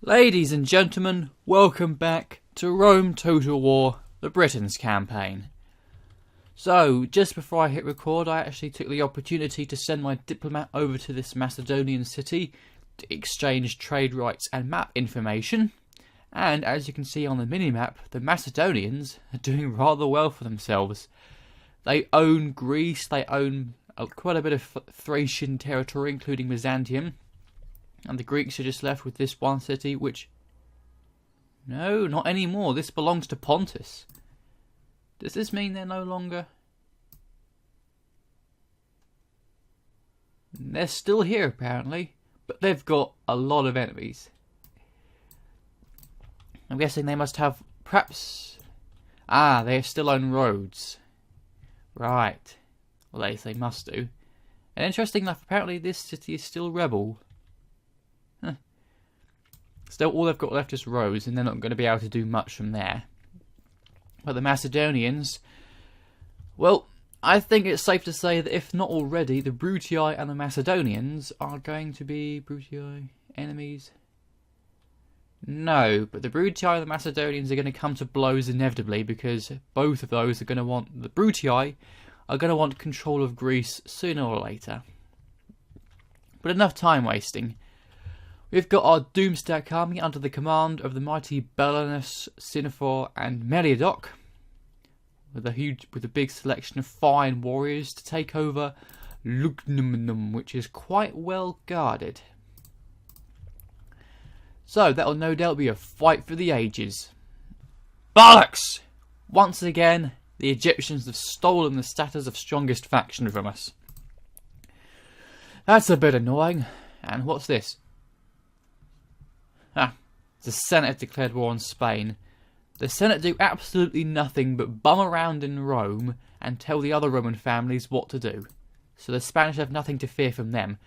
Ladies and gentlemen, welcome back to Rome Total War, the Britons campaign. So, just before I hit record, I actually took the opportunity to send my diplomat over to this Macedonian city to exchange trade rights and map information. And as you can see on the minimap, the Macedonians are doing rather well for themselves. They own Greece, they own quite a bit of Thracian territory, including Byzantium. And the Greeks are just left with this one city, which... No, not anymore. This belongs to Pontus. Does this mean they're no longer... They're still here, apparently. But they've got a lot of enemies. I'm guessing they must have... Perhaps... Ah, they still own Rhodes. Right. Well, they must do. And interesting enough, apparently this city is still rebel. Still, all they've got left is Rhodes, and they're not going to be able to do much from there. But the Macedonians... Well, I think it's safe to say that if not already, the Brutii and the Macedonians are going to be... Brutii? Enemies? No, but the Brutii and the Macedonians are going to come to blows inevitably, because both of those are going to want... The Brutii are going to want control of Greece sooner or later. But enough time wasting. We've got our Doomstack army under the command of the mighty Belenus, Sinophor and Meliadoc, with a big selection of fine warriors to take over Lugdunum, which is quite well guarded. So that'll no doubt be a fight for the ages. Bollocks! Once again, the Egyptians have stolen the status of strongest faction from us. That's a bit annoying. And what's this? The Senate have declared war on Spain. The Senate do absolutely nothing but bum around in Rome and tell the other Roman families what to do. So the Spanish have nothing to fear from them.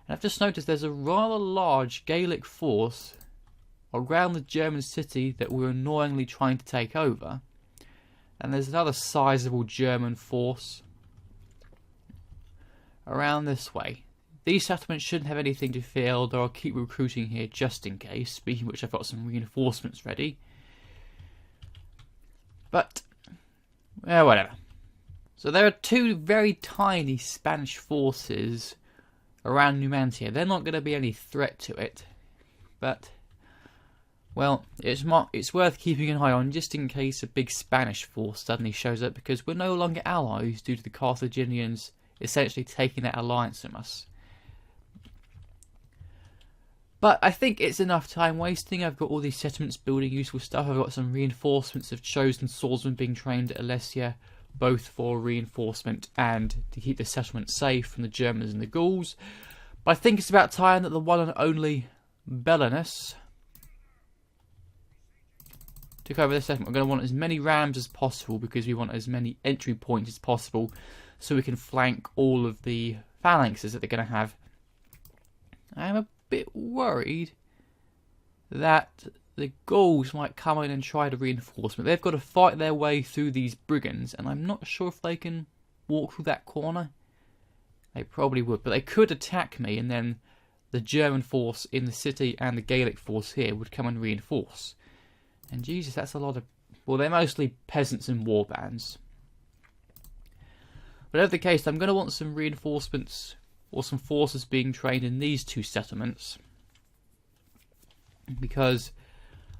And I've just noticed there's a rather large Gaelic force around the German city that we're annoyingly trying to take over. And there's another sizable German force around this way. These settlements shouldn't have anything to fear, although I'll keep recruiting here just in case. Speaking of which, I've got some reinforcements ready. But, well, whatever. So there are two very tiny Spanish forces around Numantia. They're not going to be any threat to it. But, well, it's worth keeping an eye on just in case a big Spanish force suddenly shows up, because we're no longer allies due to the Carthaginians essentially taking that alliance from us. But I think it's enough time wasting. I've got all these settlements building useful stuff. I've got some reinforcements of chosen swordsmen being trained at Alesia, both for reinforcement and to keep the settlement safe from the Germans and the Gauls. But I think it's about time that the one and only Belenus took over this settlement. We're going to want as many rams as possible, because we want as many entry points as possible, so we can flank all of the phalanxes that they're going to have. I'm a bit worried that the Gauls might come in and try to reinforcement. They've got to fight their way through these brigands, and I'm not sure if they can walk through that corner. They probably would, but they could attack me, and then the German force in the city and the Gaelic force here would come and reinforce. And Jesus, that's a lot of... Well, they're mostly peasants and warbands. Whatever the case, I'm going to want some reinforcements or some forces being trained in these two settlements, because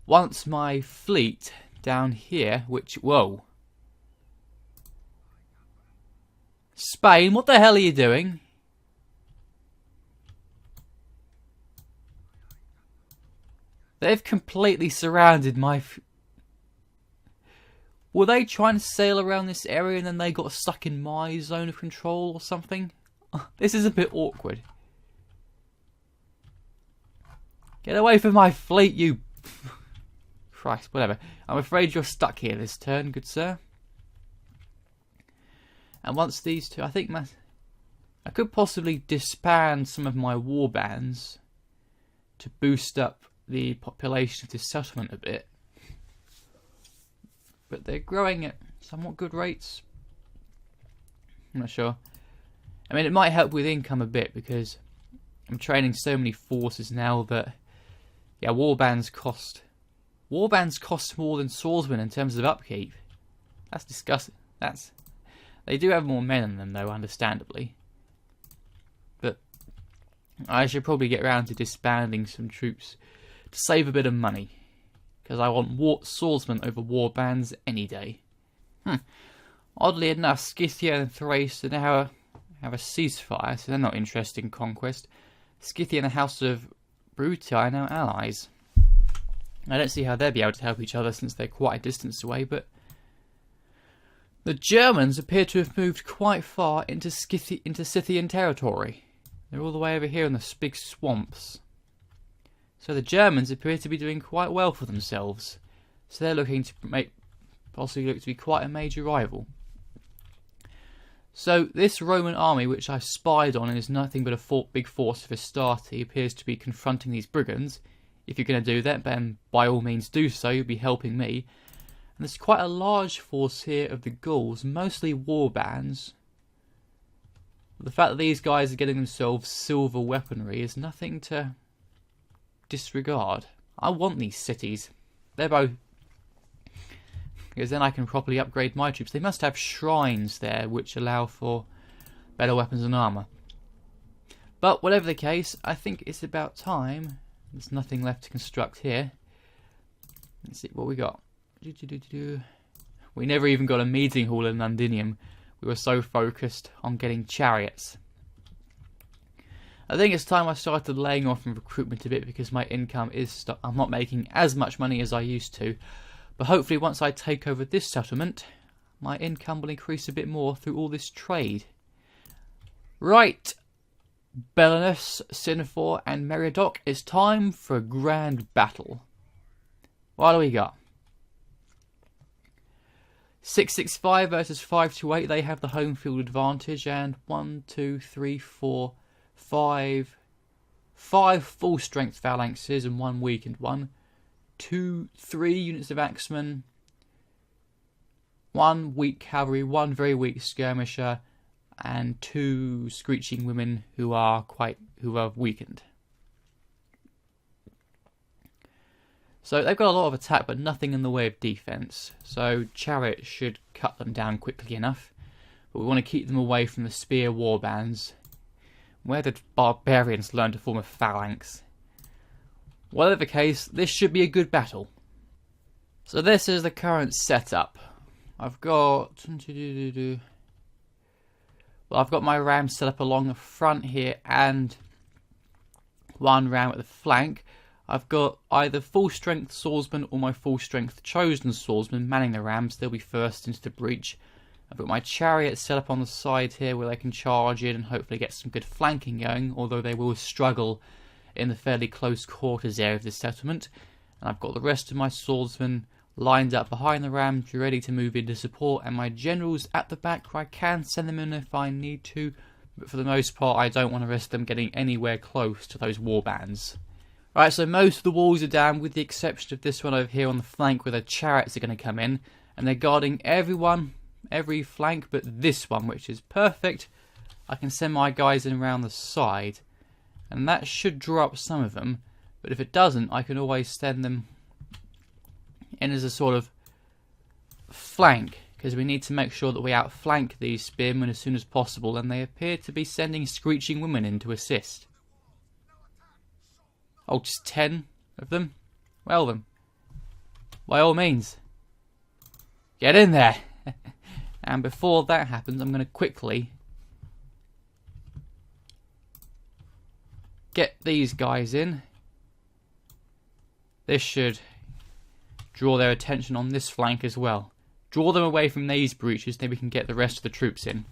once my fleet down here, which... Whoa. Spain, what the hell are you doing? They've completely surrounded my... Were they trying to sail around this area and then they got stuck in my zone of control or something? This is a bit awkward. Get away from my fleet, you... Christ, whatever. I'm afraid you're stuck here this turn, good sir. And once these two... I think I could possibly disband some of my warbands to boost up the population of this settlement a bit. But they're growing at somewhat good rates. I'm not sure. I mean, it might help with income a bit, because I'm training so many forces now that Yeah, warbands cost more than swordsmen in terms of upkeep. That's disgusting. They do have more men in them though, understandably. But I should probably get around to disbanding some troops to save a bit of money, because I want swordsmen over warbands any day. Oddly enough, Scythia and Thrace now have a ceasefire, so they're not interested in conquest. Scythia and the House of Bruti are now allies. I don't see how they'll be able to help each other since they're quite a distance away, but the Germans appear to have moved quite far into Scythian territory. They're all the way over here in the big swamps. So the Germans appear to be doing quite well for themselves. So they're looking to possibly look to be quite a major rival. So this Roman army, which I spied on and is nothing but a big force of Astarte, appears to be confronting these brigands. If you're going to do that, then by all means do so, you'll be helping me. And there's quite a large force here of the Gauls, mostly warbands. The fact that these guys are getting themselves silver weaponry is nothing to disregard. I want these cities. They're both... because then I can properly upgrade my troops. They must have shrines there which allow for better weapons and armour. But whatever the case, I think it's about time. There's nothing left to construct here. Let's see what we got. We never even got a meeting hall in Londinium. We were so focused on getting chariots. I think it's time I started laying off from recruitment a bit, because my income is... I'm not making as much money as I used to. But hopefully once I take over this settlement, my income will increase a bit more through all this trade. Right, Belenus, Sinafor and Meriadoc, it's time for a grand battle. What do we got? 665 versus 528, they have the home field advantage, and 1, 2, 3, 4, 5 full strength phalanxes and 1 weakened one. 2, 3 units of axemen, 1 weak cavalry, 1 very weak skirmisher, and 2 screeching women who are weakened. So they've got a lot of attack, but nothing in the way of defense. So chariots should cut them down quickly enough, but we want to keep them away from the spear warbands. Where did barbarians learn to form a phalanx? Whatever the case, this should be a good battle. So this is the current setup. I've got my rams set up along the front here and 1 ram at the flank. I've got either full strength swordsmen or my full strength chosen swordsmen manning the rams. They'll be first into the breach. I've got my chariots set up on the side here where they can charge in and hopefully get some good flanking going, although they will struggle in the fairly close quarters area of this settlement. And I've got the rest of my swordsmen lined up behind the rams, ready to move into support, and my generals at the back where I can send them in if I need to, but for the most part I don't want to risk them getting anywhere close to those warbands. Right, so most of the walls are down with the exception of this one over here on the flank where the chariots are going to come in, and they're guarding every flank but this one, which is perfect. I can send my guys in around the side, and that should draw up some of them, but if it doesn't, I can always send them in as a sort of flank, because we need to make sure that we outflank these spearmen as soon as possible, and they appear to be sending screeching women in to assist. Oh, just 10 of them? Well then, by all means, get in there! And before that happens, I'm going to quickly get these guys in. This should draw their attention on this flank as well. Draw them away from these breaches, then we can get the rest of the troops in.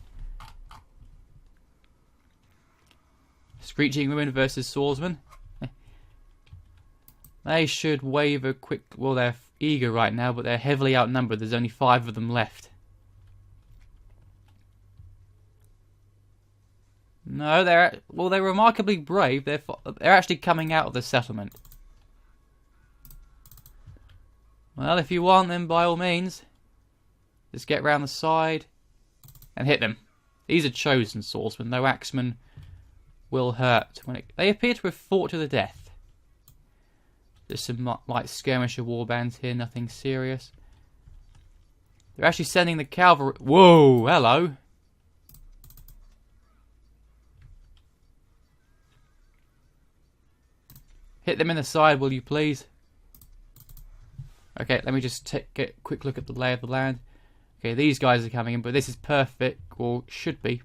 Screeching women versus swordsmen. They should waver quick. Well, they're eager right now, but they're heavily outnumbered. There's only 5 of them left. No, they're remarkably brave. They're actually coming out of the settlement. Well, if you want them, by all means, just get round the side and hit them. These are chosen swordsmen. No axemen will hurt. They appear to have fought to the death. Just some light skirmisher warbands here, nothing serious. They're actually sending the cavalry. Whoa, hello. Hit them in the side, will you please? Okay, let me just get a quick look at the lay of the land. Okay, these guys are coming in, but this is perfect, or should be.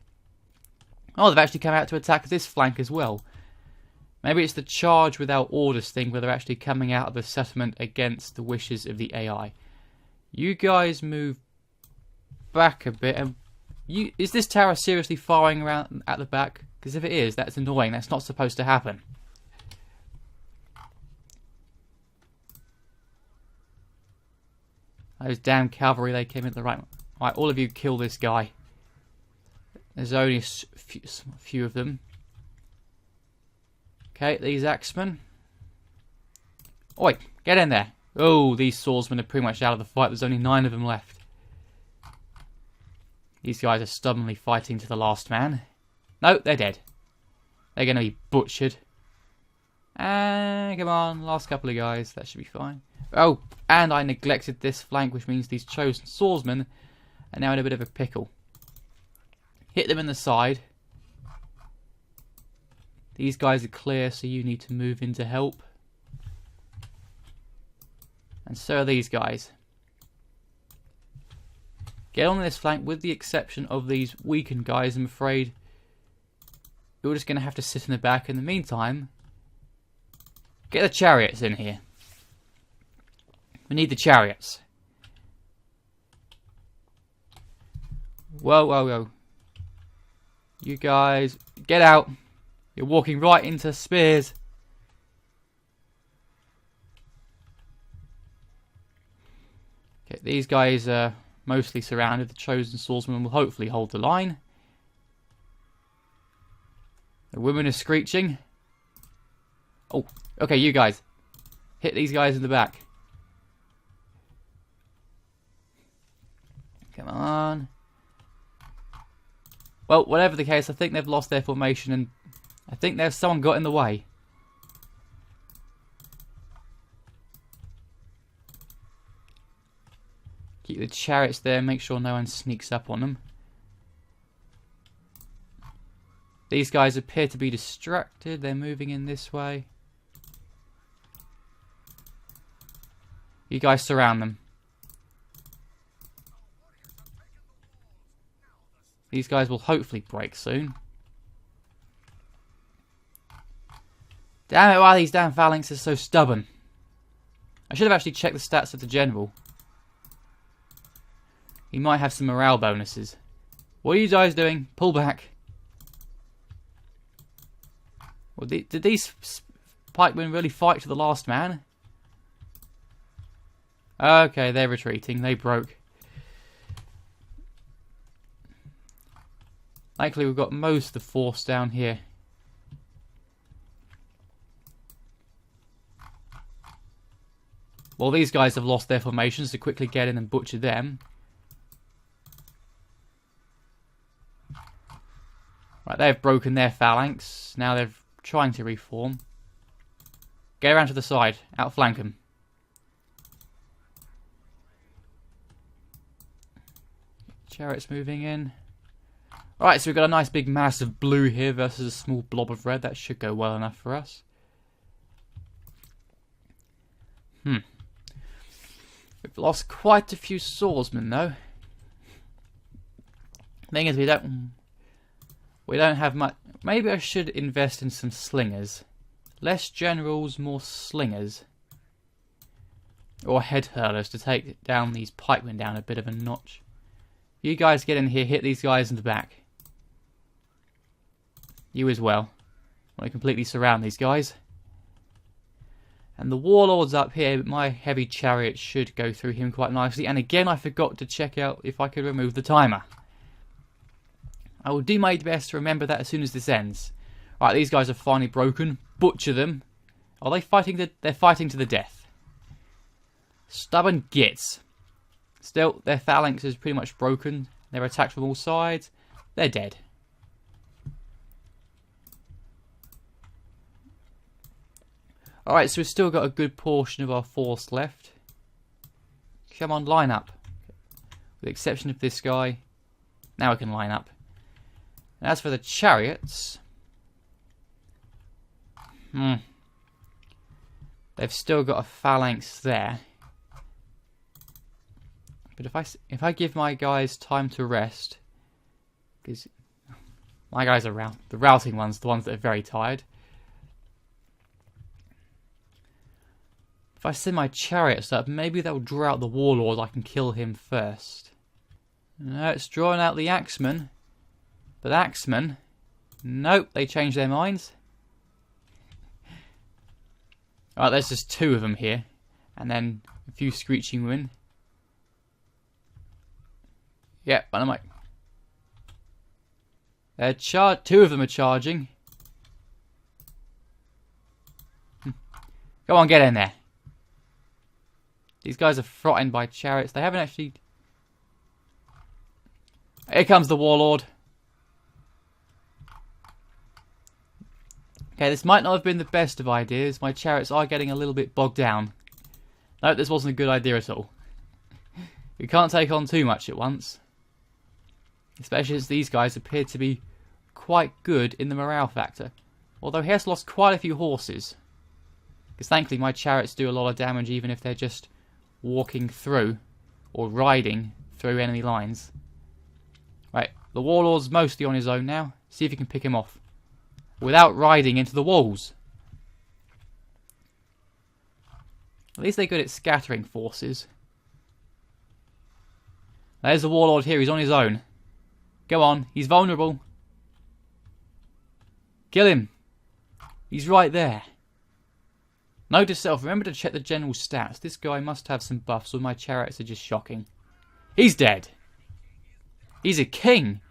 Oh, they've actually come out to attack this flank as well. Maybe it's the charge without orders thing, where they're actually coming out of the settlement against the wishes of the AI. You guys move back a bit. And is this tower seriously firing around at the back? Because if it is, that's annoying. That's not supposed to happen. Those damn cavalry, they came in the right. Right, all of you kill this guy. There's only a few of them. Okay, these axemen. Oi, get in there. Oh, these swordsmen are pretty much out of the fight. There's only 9 of them left. These guys are stubbornly fighting to the last man. No, they're dead. They're going to be butchered. And come on, last couple of guys. That should be fine. Oh, and I neglected this flank, which means these chosen swordsmen are now in a bit of a pickle. Hit them in the side. These guys are clear, so you need to move in to help. And so are these guys. Get on this flank, with the exception of these weakened guys. I'm afraid you're just going to have to sit in the back. In the meantime, get the chariots in here. We need the chariots. Whoa, whoa, whoa. You guys, get out. You're walking right into spears. Okay, these guys are mostly surrounded. The chosen swordsman will hopefully hold the line. The women are screeching. Oh, okay, you guys. Hit these guys in the back. Come on. Well, whatever the case, I think they've lost their formation and I think there's someone got in the way. Keep the chariots there, make sure no one sneaks up on them. These guys appear to be distracted, they're moving in this way. You guys surround them. These guys will hopefully break soon. Damn it, why are these damn phalanxes so stubborn? I should have actually checked the stats of the general. He might have some morale bonuses. What are you guys doing? Pull back. Well, did these pikemen really fight to the last man? Okay, they're retreating. They broke. Likely we've got most of the force down here. Well, these guys have lost their formations, to quickly get in and butcher them. Right, they've broken their phalanx. Now they're trying to reform. Get around to the side. Outflank them. Chariots moving in. Alright, so we've got a nice big mass of blue here versus a small blob of red. That should go well enough for us. We've lost quite a few swordsmen though. Thing is, we don't have much. Maybe I should invest in some slingers. Less generals, more slingers. Or head hurlers to take down these pikemen down a bit of a notch. You guys get in here, hit these guys in the back. You as well. I want to completely surround these guys. And the warlord's up here, but my heavy chariot should go through him quite nicely. And again, I forgot to check out if I could remove the timer. I will do my best to remember that as soon as this ends. Right, these guys are finally broken. Butcher them. Are they fighting? They're fighting to the death. Stubborn gits. Still, their phalanx is pretty much broken. They're attacked from all sides. They're dead. Alright, so we've still got a good portion of our force left. Come on, line up. With the exception of this guy. Now we can line up. And as for the chariots... they've still got a phalanx there. But if I give my guys time to rest... Because my guys are the routing ones, the ones that are very tired. If I send my chariots up, maybe they'll draw out the warlord. I can kill him first. No, it's drawing out the axemen. But axemen... Nope, they changed their minds. Alright, there's just 2 of them here. And then a few screeching women. Yep, one of my... They're 2 of them are charging. Go on, get in there. These guys are frightened by chariots. They haven't actually... Here comes the warlord. Okay, this might not have been the best of ideas. My chariots are getting a little bit bogged down. No, this wasn't a good idea at all. We can't take on too much at once. Especially as these guys appear to be quite good in the morale factor. Although he has lost quite a few horses. Because thankfully my chariots do a lot of damage even if they're just walking through or riding through enemy lines. Right, the warlord's mostly on his own now. See if you can pick him off. Without riding into the walls. At least they're good at scattering forces. There's the warlord here, he's on his own. Go on, he's vulnerable. Kill him. He's right there. Note to self, remember to check the general stats. This guy must have some buffs or my chariots are just shocking. He's dead. He's a king.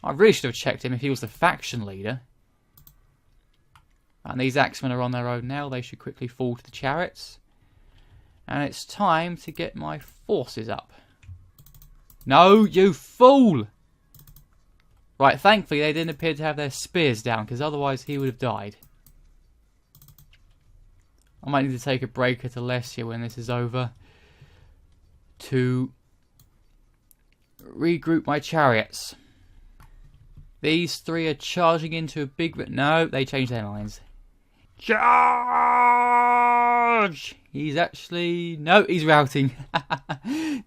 I really should have checked him if he was the faction leader. And these axemen are on their own now. They should quickly fall to the chariots. And it's time to get my forces up. No, you fool! Right, thankfully they didn't appear to have their spears down, because otherwise he would have died. I might need to take a break at Alessia when this is over to regroup my chariots. These 3 are charging into a big... No, they changed their minds. Charge! He's actually... No, he's routing.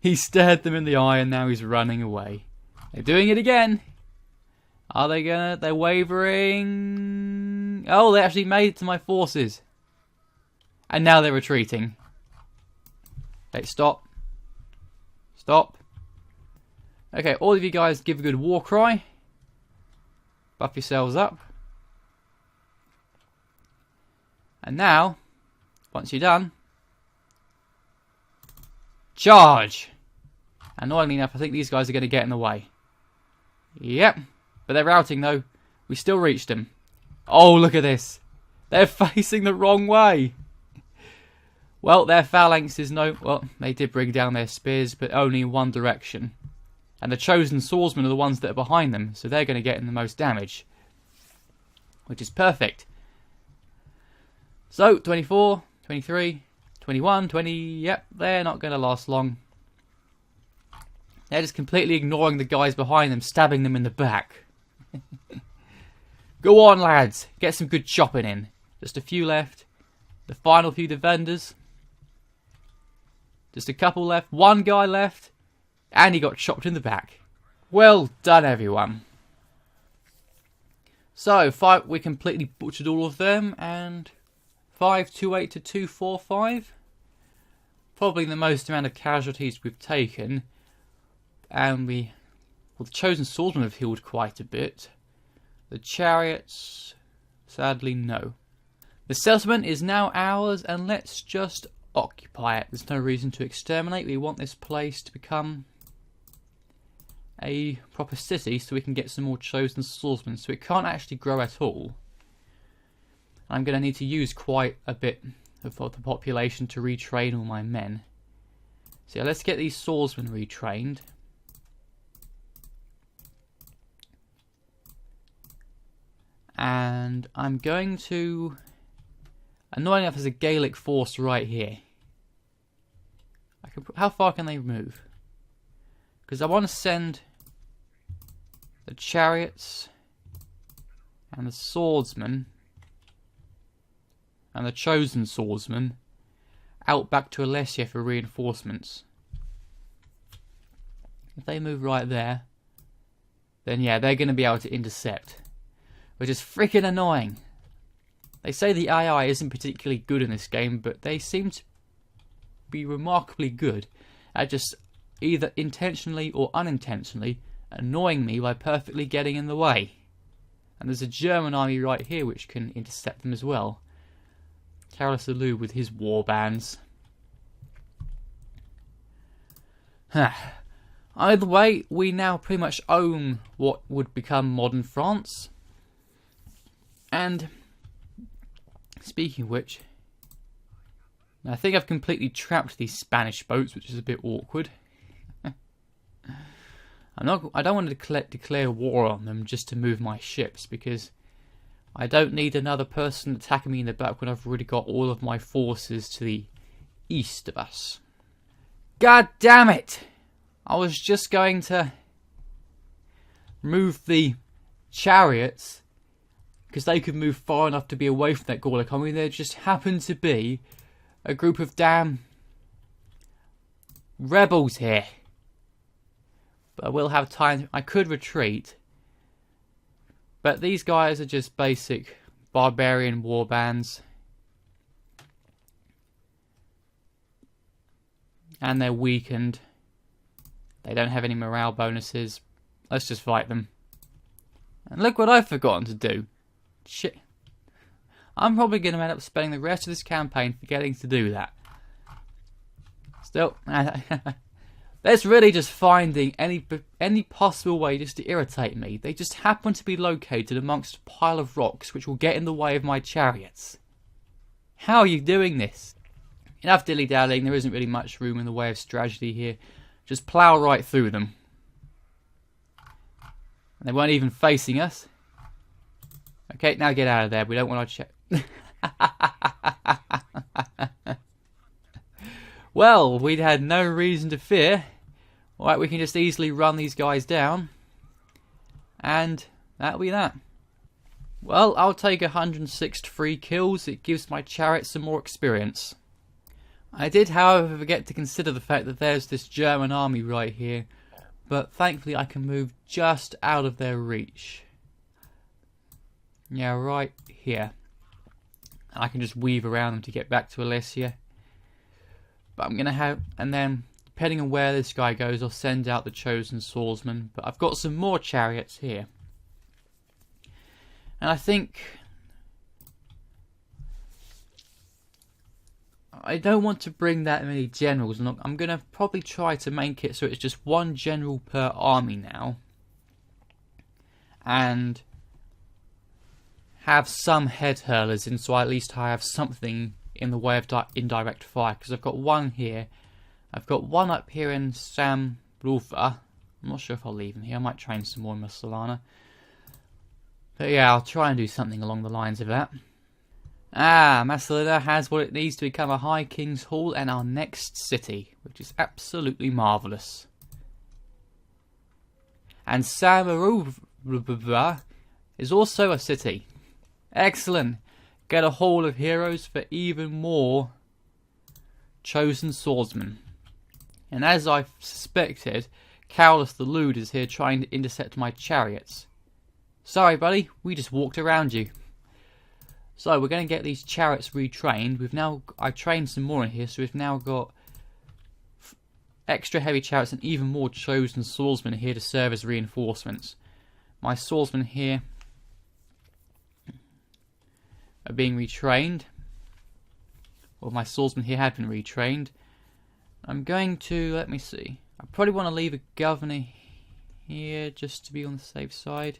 He stared them in the eye and now he's running away. They're doing it again. Are they gonna... They're wavering... Oh, they actually made it to my forces. And now they're retreating. Okay, stop. Stop. Okay, all of you guys give a good war cry. Buff yourselves up. And now, once you're done, charge! Annoyingly enough, I think these guys are going to get in the way. Yep. But they're routing though. We still reached them. Oh, look at this. They're facing the wrong way. Well, their phalanx is no... Well, they did bring down their spears, but only in one direction. And the chosen swordsmen are the ones that are behind them, so they're going to get in the most damage. Which is perfect. So, 24, 23, 21, 20... Yep, they're not going to last long. They're just completely ignoring the guys behind them, stabbing them in the back. Go on, lads. Get some good chopping in. Just a few left. The final few defenders. Just a couple left. One guy left. And he got chopped in the back. Well done, everyone. So, we completely butchered all of them. And 528 to 245. Probably the most amount of casualties we've taken. And the chosen swordsmen have healed quite a bit. The chariots, sadly, no. The settlement is now ours, and let's just occupy it. There's no reason to exterminate. We want this place to become a proper city so we can get some more chosen swordsmen. So it can't actually grow at all. I'm going to need to use quite a bit of the population to retrain all my men. So yeah, let's get these swordsmen retrained. And I'm going to Annoying enough, there's a Gaelic force right here. How far can they move? Because I want to send the chariots and the swordsmen and the chosen swordsmen out back to Alesia for reinforcements. If they move right there, then yeah, they're going to be able to intercept, which is freaking annoying. They say the AI isn't particularly good in this game, but they seem to be remarkably good at just either intentionally or unintentionally annoying me by perfectly getting in the way. And there's a German army right here which can intercept them as well. Carolus Alu with his war bands. Either way, we now pretty much own what would become modern France. And speaking of which, I think I've completely trapped these Spanish boats, which is a bit awkward. I don't want to declare war on them just to move my ships, because I don't need another person attacking me in the back when I've already got all of my forces to the east of us. God damn it! I was just going to move the chariots because they could move far enough to be away from that Gaulic army. There just happened to be a group of damn rebels here. But I will have time. I could retreat. But these guys are just basic barbarian war bands. And they're weakened. They don't have any morale bonuses. Let's just fight them. And look what I've forgotten to do. Shit. I'm probably going to end up spending the rest of this campaign forgetting to do that. Still, that's really just finding any possible way just to irritate me. They just happen to be located amongst a pile of rocks which will get in the way of my chariots. How are you doing this? Enough dilly-dallying, there isn't really much room in the way of strategy here. Just plough right through them. And they weren't even facing us. Okay, now get out of there. We don't want our check. Well, we'd had no reason to fear. Alright, we can just easily run these guys down. And that'll be that. Well, I'll take 106 free kills. It gives my chariot some more experience. I did, however, forget to consider the fact that there's this German army right here, but thankfully I can move just out of their reach. Yeah, right here. I can just weave around them to get back to Alesia. But I'm going to have, and then, depending on where this guy goes, I'll send out the chosen swordsman. But I've got some more chariots here. And I think I don't want to bring that many generals. I'm going to probably try to make it so it's just one general per army now. And have some head hurlers in, so at least I have something in the way of indirect fire. Because I've got one here. I've got one up here in Sam Rulfa. I'm not sure if I'll leave him here. I might train some more in Masalana. But yeah, I'll try and do something along the lines of that. Masalina has what it needs to become a High King's Hall and our next city, which is absolutely marvellous. And Samarubra is also a city. Excellent. Get a hall of heroes for even more chosen swordsmen. And as I suspected, Carolus the Lewd is here trying to intercept my chariots. Sorry, buddy, we just walked around you. So we're going to get these chariots retrained. I trained some more in here, so we've now got extra heavy chariots and even more chosen swordsmen here to serve as reinforcements. My swordsmen here are being retrained. Well, my swordsmen here have been retrained. I'm going to, let me see. I probably want to leave a governor here just to be on the safe side.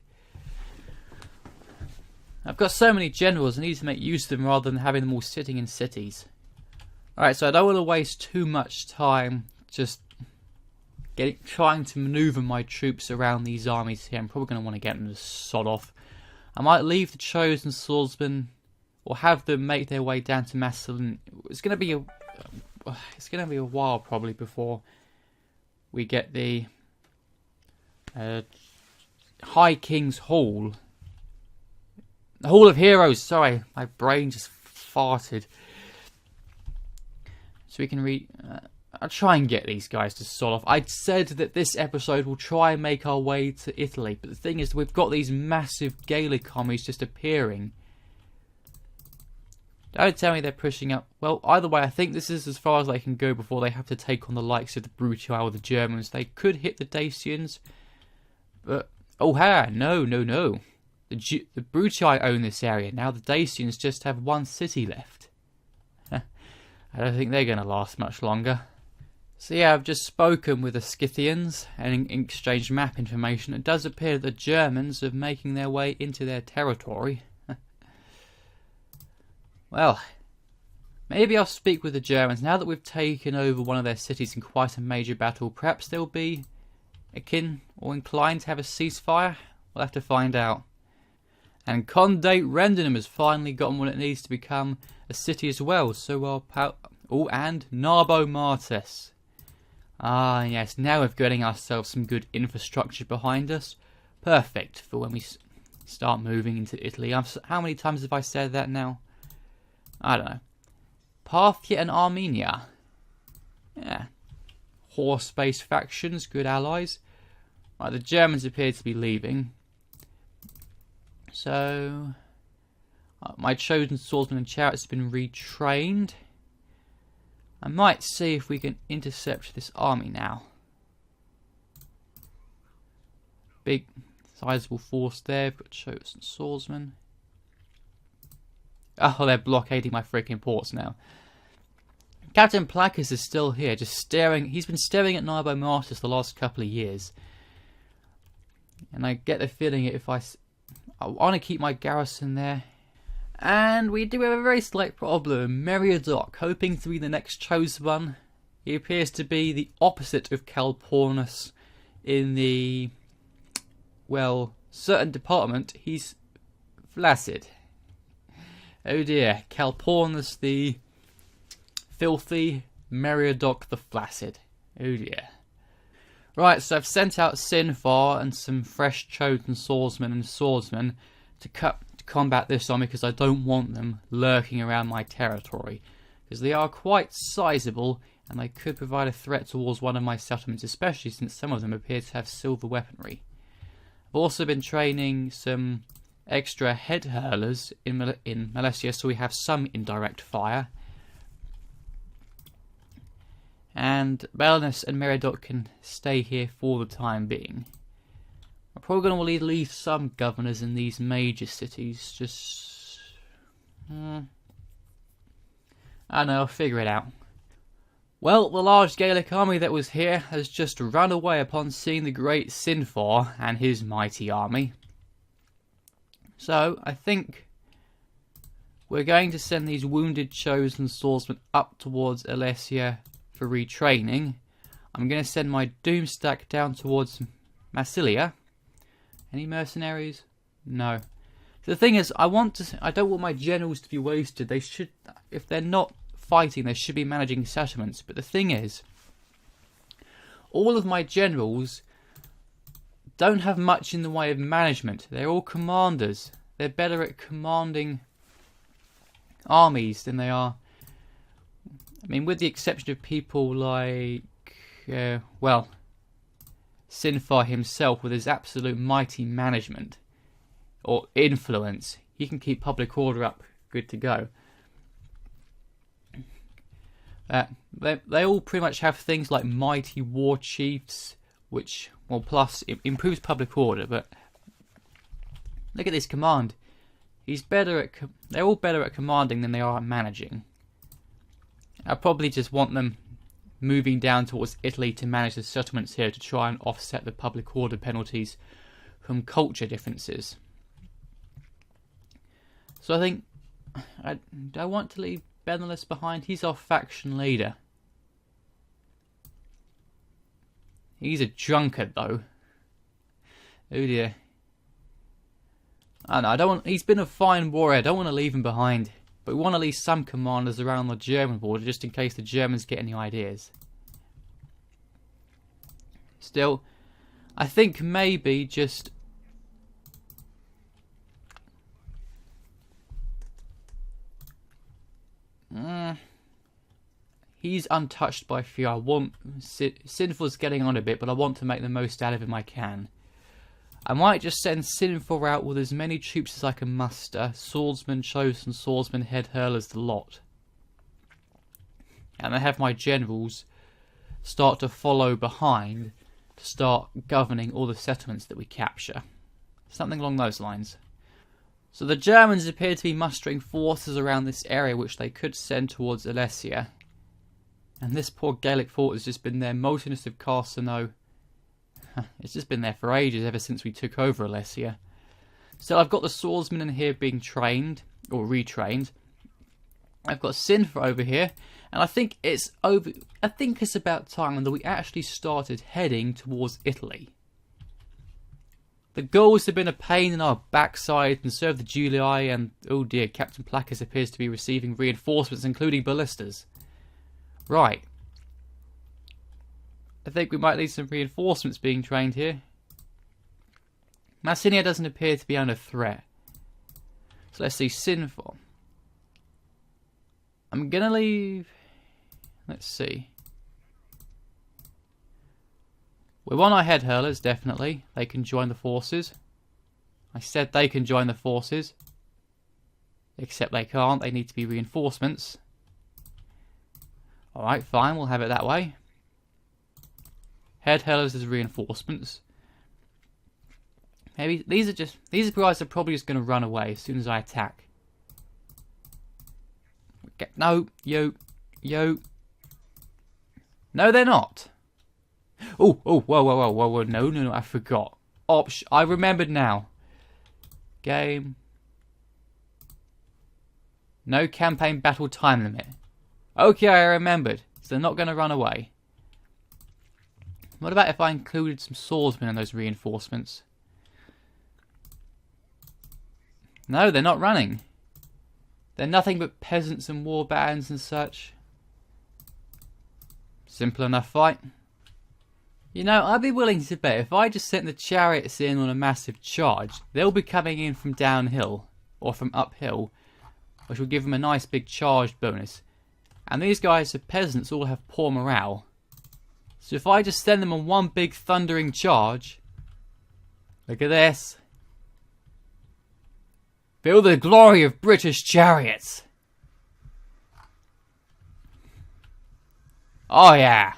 I've got so many generals, I need to make use of them rather than having them all sitting in cities. Alright, so I don't want to waste too much time just trying to manoeuvre my troops around these armies here. I'm probably going to want to get them to sod off. I might leave the chosen swordsman or have them make their way down to Macedonia. It's going to be a while probably before we get the High King's Hall. The Hall of Heroes. Sorry, my brain just farted. So we can read. I'll try and get these guys to sort off. I'd said that this episode will try and make our way to Italy, but the thing is, we've got these massive Gaelic armies just appearing. Don't tell me they're pushing up. Well, either way, I think this is as far as they can go before they have to take on the likes of the Brutii or the Germans. They could hit the Dacians, but oh, no. The Brutii own this area now. The Dacians just have one city left. I don't think they're going to last much longer. So yeah, I've just spoken with the Scythians and exchanged map information. It does appear the Germans are making their way into their territory. Well, maybe I'll speak with the Germans. Now that we've taken over one of their cities in quite a major battle, perhaps they'll be akin or inclined to have a ceasefire? We'll have to find out. And Condate Rendinum has finally gotten what it needs to become a city as well. So and Narbo Martis. Ah, yes, now we're getting ourselves some good infrastructure behind us. Perfect for when we start moving into Italy. How many times have I said that now? I don't know. Parthia and Armenia. Yeah. Horse-based factions, good allies. Right, the Germans appear to be leaving. So, my chosen swordsmen and chariots have been retrained. I might see if we can intercept this army now. Big, sizable force there. We've got chosen swordsmen. Oh, they're blockading my freaking ports now. Captain Placus is still here, just staring. He's been staring at Narbo Martis the last couple of years. And I get the feeling if I want to keep my garrison there. And we do have a very slight problem. Meriadoc, hoping to be the next chosen one. He appears to be the opposite of Calpurnius in the, well, certain department. He's flaccid. Oh dear, Calpurnius the filthy, Meriadoc the flaccid. Oh dear. Right, so I've sent out Sinfar and some fresh chosen swordsmen and swordsmen to combat this army because I don't want them lurking around my territory. Because they are quite sizable and they could provide a threat towards one of my settlements, especially since some of them appear to have silver weaponry. I've also been training some extra head hurlers in Malesia, so we have some indirect fire. And Belenus and Meriadoc can stay here for the time being. I'm probably going to leave some governors in these major cities. Just, I don't know, I'll figure it out. Well, the large Gaelic army that was here has just run away upon seeing the great Sinfar and his mighty army. So, I think we're going to send these wounded chosen swordsmen up towards Alesia for retraining. I'm going to send my Doomstack down towards Massilia. Any mercenaries? No. So the thing is, I don't want my generals to be wasted. They should, if they're not fighting, they should be managing settlements. But the thing is, all of my generals don't have much in the way of management. They're all commanders. They're better at commanding armies than they are. I mean, with the exception of people like, well, Sinfar himself with his absolute mighty management or influence, he can keep public order up good to go. They all pretty much have things like mighty war chiefs, which, well, plus it improves public order. But look at this command. They're all better at commanding than they are at managing. I probably just want them moving down towards Italy to manage the settlements here to try and offset the public order penalties from culture differences. So I think, do I want to leave Benelus behind? He's our faction leader. He's a drunkard though. Oh dear. I don't know, I don't want, he's been a fine warrior, I don't want to leave him behind. But we want to leave some commanders around the German border just in case the Germans get any ideas. Still, I think maybe just... he's untouched by fear. I want... Sinful's getting on a bit, but I want to make the most out of him I can. I might just send Sinful out with as many troops as I can muster. Swordsman, chosen swordsman, head hurlers, the lot. And I have my generals start to follow behind to start governing all the settlements that we capture. Something along those lines. So the Germans appear to be mustering forces around this area which they could send towards Alesia. And this poor Gaelic fort has just been there. Moultiness of Carsano. It's just been there for ages, ever since we took over Alesia. So I've got the swordsmen in here being trained, or retrained. I've got Sinfa over here, and I think it's about time that we actually started heading towards Italy. The Gauls have been a pain in our backside, and so have the Julii, and oh dear, Captain Placus appears to be receiving reinforcements, including ballistas. Right. I think we might need some reinforcements being trained here. Massinia doesn't appear to be under threat. So let's see, Sinful. I'm gonna leave... Let's see. We want our head hurlers, definitely. They can join the forces. I said they can join the forces. Except they can't, they need to be reinforcements. Alright, fine, we'll have it that way. Head hurlers as reinforcements. Maybe these guys are probably just going to run away as soon as I attack. No, yo. No, they're not. Oh, whoa, no, I forgot. I remembered now. Game. No campaign battle time limit. Okay, I remembered. So they're not going to run away. What about if I included some swordsmen in those reinforcements? No, they're not running. They're nothing but peasants and war bands and such. Simple enough fight. You know, I'd be willing to bet if I just sent the chariots in on a massive charge, they'll be coming in from downhill, or from uphill, which will give them a nice big charge bonus. And these guys, the peasants, all have poor morale. So if I just send them on one big thundering charge, look at this. Feel the glory of British chariots. Oh yeah.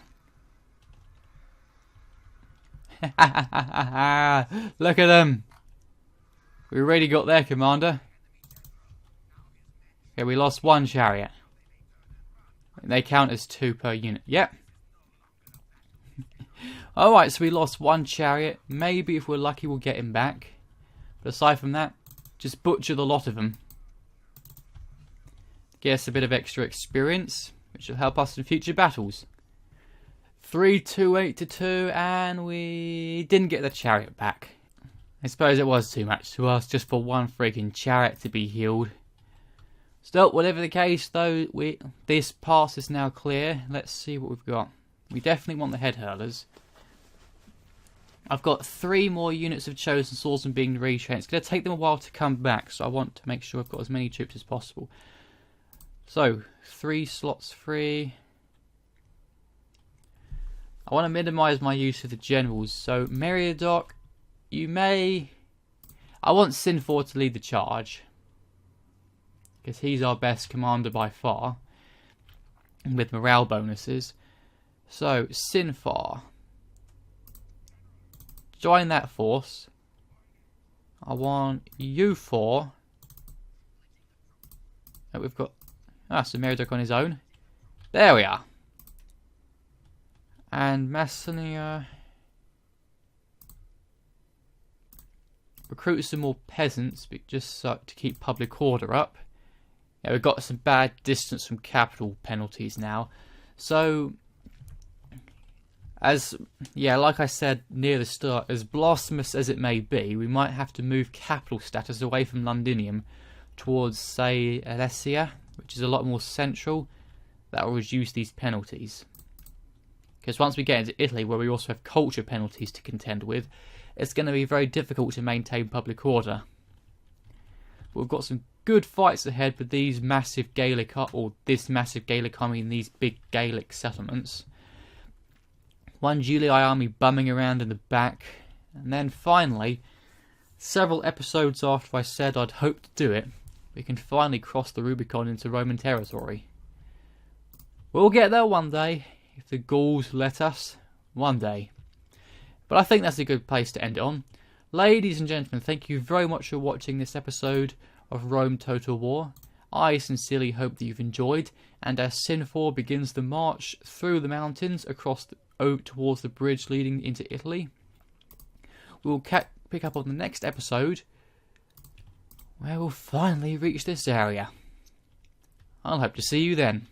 Look at them. We already got their commander. Okay, we lost one chariot. They count as 2 per unit. Yep. Alright, so we lost one chariot. Maybe if we're lucky we'll get him back. But aside from that, just butcher the lot of them. Get us a bit of extra experience, which will help us in future battles. 3-2-8-2, and we didn't get the chariot back. I suppose it was too much to ask just for one freaking chariot to be healed. Still, whatever the case though, this pass is now clear. Let's see what we've got. We definitely want the head hurlers. I've got 3 more units of chosen swordsmen being retrained. It's going to take them a while to come back, so I want to make sure I've got as many troops as possible. So, 3 slots free. I want to minimise my use of the generals. So, Meriadoc, you may... I want Sinfor to lead the charge, because he's our best commander by far, with morale bonuses. So, Sinfar, join that force. I want you 4. Oh, we've got... so Meriadoc on his own. There we are. And Macedonia... recruit some more peasants, but just to keep public order up. Yeah, we've got some bad distance from capital penalties now. So... Like I said near the start, as blasphemous as it may be, we might have to move capital status away from Londinium towards, say, Alesia, which is a lot more central. That will reduce these penalties. Because once we get into Italy, where we also have culture penalties to contend with, it's going to be very difficult to maintain public order. But we've got some good fights ahead with these massive Gaelic, these big Gaelic settlements. One Julii army bumming around in the back. And then finally, several episodes after I said I'd hoped to do it, we can finally cross the Rubicon into Roman territory. We'll get there one day, if the Gauls let us. One day. But I think that's a good place to end it on. Ladies and gentlemen, thank you very much for watching this episode of Rome Total War. I sincerely hope that you've enjoyed, and as Sin 4 begins the march through the mountains towards the bridge leading into Italy, we'll pick up on the next episode, where we'll finally reach this area. I'll hope to see you then.